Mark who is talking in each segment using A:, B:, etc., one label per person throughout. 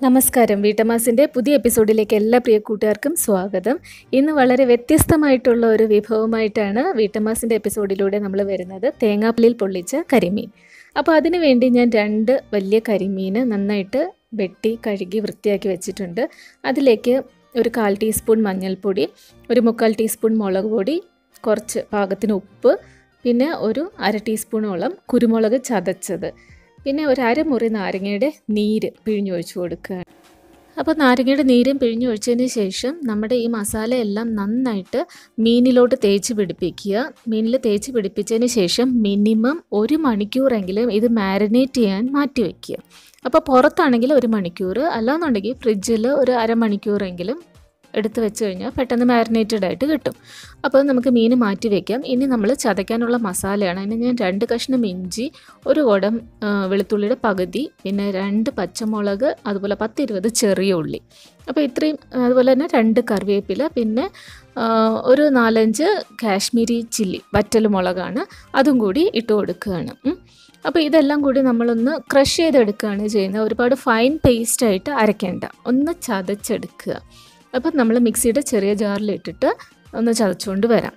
A: നമസ്കാരം. വീട്ടമ്മാസിൻ്റെ പുതിയ എപ്പിസോഡിലേക്ക് എല്ലാ പ്രിയ കൂട്ടുകാർക്കും സ്വാഗതം. ഇന്ന് വളരെ വ്യത്യസ്തമായിട്ടുള്ള ഒരു വിഭവമായിട്ടാണ് വീട്ടമ്മാസിൻ്റെ എപ്പിസോഡിലൂടെ നമ്മൾ വരുന്നത്. തേങ്ങാപ്പാലിൽ പൊള്ളിച്ച കരിമീൻ. അപ്പോൾ അതിനു വേണ്ടി ഞാൻ 2 വലിയ കരിമീൻ നന്നായിട്ട് വെട്ടി കഴുകി വൃത്തിയാക്കി വെച്ചിട്ടുണ്ട്. അതിലേക്ക് ഒരു 1/4 ടീസ്പൂൺ മഞ്ഞൾപ്പൊടി, ഒരു 3/4 ടീസ്പൂൺ മുളക് പൊടി, കുറച്ച് പാകത്തിന് ഉപ്പ്, പിന്നെ ഒരു 1/2 ടീസ്പൂണോളം കുരുമുളക് ചതച്ചത്, പിന്നെ ഒരു അരമുറി നാരങ്ങയുടെ നീര് പിഴിഞ്ഞൊഴിച്ച് കൊടുക്കുക. അപ്പോൾ നാരങ്ങയുടെ നീരും പിഴിഞ്ഞൊഴിച്ചതിന് ശേഷം നമ്മുടെ ഈ മസാലയെല്ലാം നന്നായിട്ട് മീനിലോട്ട് തേച്ച് പിടിപ്പിക്കുക. മീനിൽ തേച്ച് പിടിപ്പിച്ചതിന് ശേഷം മിനിമം 1 മണിക്കൂറെങ്കിലും ഇത് മാരിനേറ്റ് ചെയ്യാൻ മാറ്റി വയ്ക്കുക. അപ്പോൾ പുറത്താണെങ്കിൽ 1 മണിക്കൂർ, അല്ലാന്നുണ്ടെങ്കിൽ ഫ്രിഡ്ജിൽ ഒരു അരമണിക്കൂറെങ്കിലും എടുത്ത് വെച്ച് കഴിഞ്ഞാൽ പെട്ടെന്ന് മാരിനേറ്റഡ് ആയിട്ട് കിട്ടും. അപ്പോൾ നമുക്ക് മീൻ മാറ്റി വയ്ക്കാം. ഇനി നമ്മൾ ചതയ്ക്കാനുള്ള മസാലയാണ്. അതിന് ഞാൻ 2 കഷ്ണം ഇഞ്ചി, 1 കുടം വെളുത്തുള്ളിയുടെ പകുതി, പിന്നെ 2 പച്ചമുളക്, അതുപോലെ 10-20 ചെറിയ ഉള്ളി. അപ്പോൾ ഇത്രയും, അതുപോലെ തന്നെ 2 കറിവേപ്പില, പിന്നെ ഒരു 4-5 കാശ്മീരി ചില്ലി വറ്റൽ മുളകാണ്, അതും കൂടി ഇട്ട് കൊടുക്കുകയാണ്. അപ്പോൾ ഇതെല്ലാം കൂടി നമ്മളൊന്ന് ക്രഷ് ചെയ്തെടുക്കുകയാണ് ചെയ്യുന്നത്. ഒരുപാട് ഫൈൻ പേസ്റ്റായിട്ട് അരയ്ക്കേണ്ട, ഒന്ന് ചതച്ചെടുക്കുക. അപ്പം നമ്മൾ മിക്സിയുടെ ചെറിയ ജാറിലിട്ടിട്ട് ഒന്ന് ചതച്ചുകൊണ്ട് വരാം.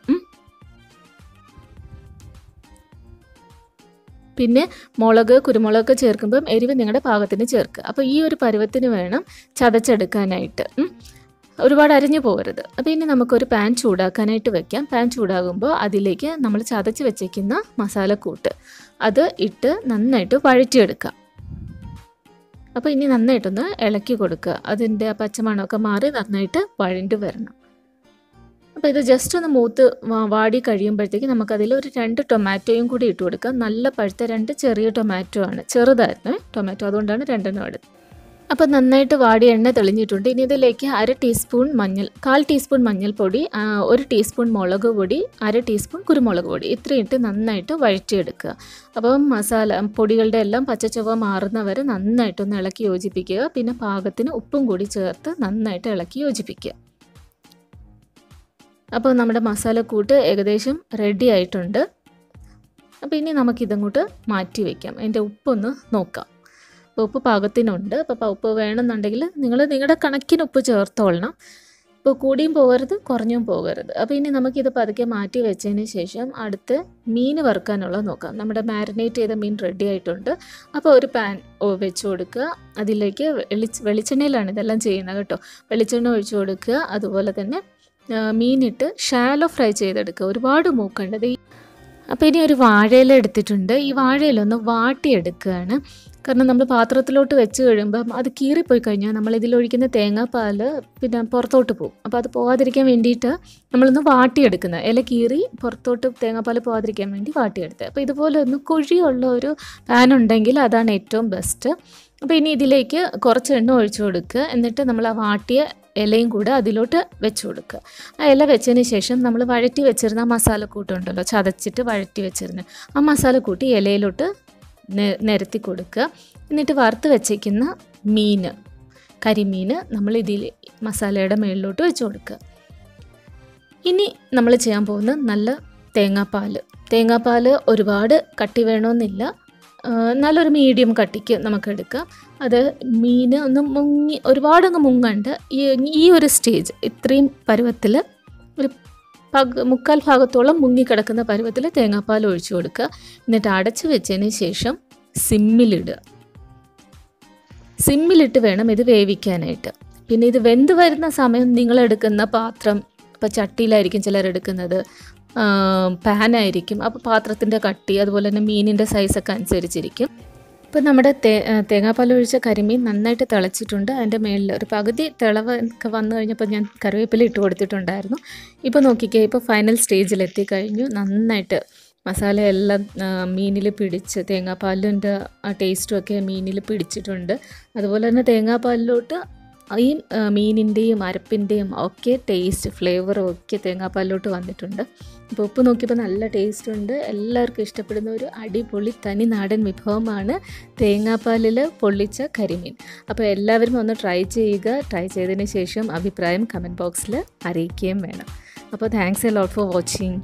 A: പിന്നെ മുളക്, കുരുമുളകൊക്കെ ചേർക്കുമ്പം എരിവ് നിങ്ങളുടെ പാകത്തിന് ചേർക്കുക. അപ്പോൾ ഈ ഒരു പരുവത്തിന് വേണം ചതച്ചെടുക്കാനായിട്ട്. ഒരുപാട് അരിഞ്ഞു പോകരുത്. അപ്പോൾ ഇനി നമുക്കൊരു പാൻ ചൂടാക്കാനായിട്ട് വെക്കാം. പാൻ ചൂടാകുമ്പോൾ അതിലേക്ക് നമ്മൾ ചതച്ച് വെച്ചേക്കുന്ന മസാലക്കൂട്ട് അത് ഇട്ട് നന്നായിട്ട് വഴറ്റിയെടുക്കാം. അപ്പോൾ ഇനി നന്നായിട്ടൊന്ന് ഇളക്കി കൊടുക്കുക. അതിൻ്റെ പച്ചമണമൊക്കെ മാറി നന്നായിട്ട് വഴണ്ടി വരണം. അപ്പോൾ ഇത് ജസ്റ്റ് ഒന്ന് മൂത്ത് വാടി കഴിയുമ്പോഴത്തേക്ക് നമുക്കതിൽ ഒരു 2 ടൊമാറ്റോയും കൂടി ഇട്ട് കൊടുക്കാം. നല്ല പഴുത്ത 2 ചെറിയ ടൊമാറ്റോ ആണ്, ചെറുതായിരുന്നു ടൊമാറ്റോ, അതുകൊണ്ടാണ് 2 എടുത്തത്. അപ്പോൾ നന്നായിട്ട് വാടി എണ്ണ തെളിഞ്ഞിട്ടുണ്ട്. ഇനി ഇതിലേക്ക് 1/2 ടീസ്പൂൺ 1/4 ടീസ്പൂൺ മഞ്ഞൾപ്പൊടി, 1 ടീസ്പൂൺ മുളക് പൊടി, 1/2 ടീസ്പൂൺ കുരുമുളക് പൊടി, ഇത്രയും ഇട്ട് നന്നായിട്ട് വഴറ്റിയെടുക്കുക. അപ്പം മസാല പൊടികളുടെ എല്ലാം പച്ചച്ചുവ മാറുന്നവരെ നന്നായിട്ടൊന്ന് ഇളക്കി യോജിപ്പിക്കുക. പിന്നെ പാകത്തിന് ഉപ്പും കൂടി ചേർത്ത് നന്നായിട്ട് ഇളക്കി യോജിപ്പിക്കുക. അപ്പോൾ നമ്മുടെ മസാലക്കൂട്ട് ഏകദേശം റെഡി ആയിട്ടുണ്ട്. അപ്പോൾ ഇനി നമുക്കിതങ്ങോട്ട് മാറ്റി വയ്ക്കാം. അതിൻ്റെ ഉപ്പൊന്ന് നോക്കാം. ഉപ്പ് പാകത്തിനുണ്ട്. അപ്പോൾ ഉപ്പ് വേണമെന്നുണ്ടെങ്കിൽ നിങ്ങൾ നിങ്ങളുടെ കണക്കിന് ഉപ്പ് ചേർത്തോളണം. ഇപ്പോൾ കൂടിയും പോകരുത്, കുറഞ്ഞും പോകരുത്. അപ്പോൾ ഇനി നമുക്കിത് പതുക്കെ മാറ്റി വെച്ചതിന് ശേഷം അടുത്ത് മീൻ വറുക്കാനുള്ളത് നോക്കാം. നമ്മുടെ മാരിനേറ്റ് ചെയ്ത മീൻ റെഡി ആയിട്ടുണ്ട്. അപ്പോൾ ഒരു പാൻ വെച്ച് കൊടുക്കുക. അതിലേക്ക് വെളിച്ചെണ്ണയിലാണ് ഇതെല്ലാം ചെയ്യുന്നത് കേട്ടോ. വെളിച്ചെണ്ണ ഒഴിച്ച് കൊടുക്കുക. അതുപോലെ തന്നെ മീനിട്ട് ഷാലോ ഫ്രൈ ചെയ്തെടുക്കുക. ഒരുപാട് മൂക്കേണ്ടത്. അപ്പോൾ ഇനി ഒരു വാഴയില എടുത്തിട്ടുണ്ട്. ഈ വാഴയിലൊന്ന് വാട്ടിയെടുക്കുകയാണ്. കാരണം നമ്മൾ പാത്രത്തിലോട്ട് വെച്ച് കഴിയുമ്പം അത് കീറിപ്പോയി കഴിഞ്ഞാൽ നമ്മൾ ഇതിലൊഴിക്കുന്ന തേങ്ങാപ്പാൽ പിന്നെ പുറത്തോട്ട് പോകും. അപ്പോൾ അത് പോകാതിരിക്കാൻ വേണ്ടിയിട്ട് നമ്മളൊന്ന് വാട്ടിയെടുക്കുന്നത്. ഇല കീറി പുറത്തോട്ട് തേങ്ങാപ്പാൽ പോകാതിരിക്കാൻ വേണ്ടി വാട്ടിയെടുത്തത്. അപ്പോൾ ഇതുപോലെ ഒന്ന് കുഴിയുള്ള ഒരു പാൻ ഉണ്ടെങ്കിൽ അതാണ് ഏറ്റവും ബെസ്റ്റ്. അപ്പോൾ ഇനി ഇതിലേക്ക് കുറച്ച് എണ്ണ ഒഴിച്ചു കൊടുക്കുക. എന്നിട്ട് നമ്മൾ ആ വാട്ടിയ ഇലയും കൂടെ അതിലോട്ട് വെച്ച് കൊടുക്കുക. ആ ഇല വെച്ചതിന് ശേഷം നമ്മൾ വഴറ്റി വെച്ചിരുന്ന ആ മസാലക്കൂട്ടുണ്ടല്ലോ, ചതച്ചിട്ട് വഴറ്റി വെച്ചിരുന്ന ആ മസാലക്കൂട്ടി ഇലയിലോട്ട് നിരത്തി കൊടുക്കുക. എന്നിട്ട് വറുത്ത് വെച്ചേക്കുന്ന കരിമീൻ നമ്മൾ ഇതിൽ മസാലയുടെ മുകളിലോട്ട് വെച്ച് കൊടുക്കുക. ഇനി നമ്മൾ ചെയ്യാൻ പോകുന്നത് നല്ല തേങ്ങാപ്പാൽ ഒരുപാട് കട്ടി വേണമെന്നില്ല, നല്ലൊരു മീഡിയം കട്ടിക്ക് നമുക്ക് എടുക്കാം. അത് മീൻ ഒന്ന് മുങ്ങി, ഒരുപാടൊന്ന് മുങ്ങണ്ട്. ഈ ഒരു സ്റ്റേജ് ഇത്രയും പരുവത്തിൽ ഒരു 3/4 ഭാഗത്തോളം മുങ്ങിക്കിടക്കുന്ന പരുവത്തിൽ തേങ്ങാപ്പാൽ ഒഴിച്ചു കൊടുക്കുക. എന്നിട്ട് അടച്ച് വെച്ചതിന് ശേഷം സിമ്മിലിട്ട് വേണം ഇത് വേവിക്കാനായിട്ട്. പിന്നെ ഇത് വെന്ത് വരുന്ന സമയം നിങ്ങളെടുക്കുന്ന പാത്രം, ഇപ്പോൾ ചട്ടിയിലായിരിക്കും ചിലരെടുക്കുന്നത്, പാനായിരിക്കും. അപ്പോൾ പാത്രത്തിൻ്റെ കട്ടി, അതുപോലെ തന്നെ മീനിൻ്റെ സൈസൊക്കെ അനുസരിച്ചിരിക്കും. ഇപ്പോൾ നമ്മുടെ തേങ്ങാപ്പാൽ ഒഴിച്ച കരിമീൻ നന്നായിട്ട് തിളച്ചിട്ടുണ്ട്. അതിൻ്റെ മേളിൽ ഒരു പകുതി തിളവൊക്കെ വന്നു കഴിഞ്ഞപ്പോൾ ഞാൻ കറിവേപ്പില ഇട്ട് കൊടുത്തിട്ടുണ്ടായിരുന്നു. ഇപ്പോൾ നോക്കിക്കേ, ഇപ്പോൾ ഫൈനൽ സ്റ്റേജിലെത്തി കഴിഞ്ഞു. നന്നായിട്ട് മസാലയെല്ലാം മീനിൽ പിടിച്ച്, തേങ്ങാപ്പാലിൻ്റെ ആ ടേസ്റ്റും ഒക്കെ മീനിൽ പിടിച്ചിട്ടുണ്ട്. അതുപോലെ തന്നെ തേങ്ങാപ്പാലിലോട്ട് ഈ മീനിൻ്റെയും അരപ്പിൻ്റെയും ഒക്കെ ടേസ്റ്റ്, ഫ്ലേവറും ഒക്കെ തേങ്ങാപ്പാലിലോട്ട് വന്നിട്ടുണ്ട്. അപ്പോൾ ഉപ്പ് നോക്കിയപ്പോൾ നല്ല ടേസ്റ്റ് ഉണ്ട്. എല്ലാവർക്കും ഇഷ്ടപ്പെടുന്ന ഒരു അടിപൊളി തനി നാടൻ വിഭവമാണ് തേങ്ങാപ്പാലിൽ പൊള്ളിച്ച കരിമീൻ. അപ്പോൾ എല്ലാവരും ഒന്ന് ട്രൈ ചെയ്യുക. ട്രൈ ചെയ്തതിന് ശേഷം അഭിപ്രായം കമൻറ്റ് ബോക്സിൽ അറിയിക്കുകയും വേണം. അപ്പോൾ thanks a lot for watching.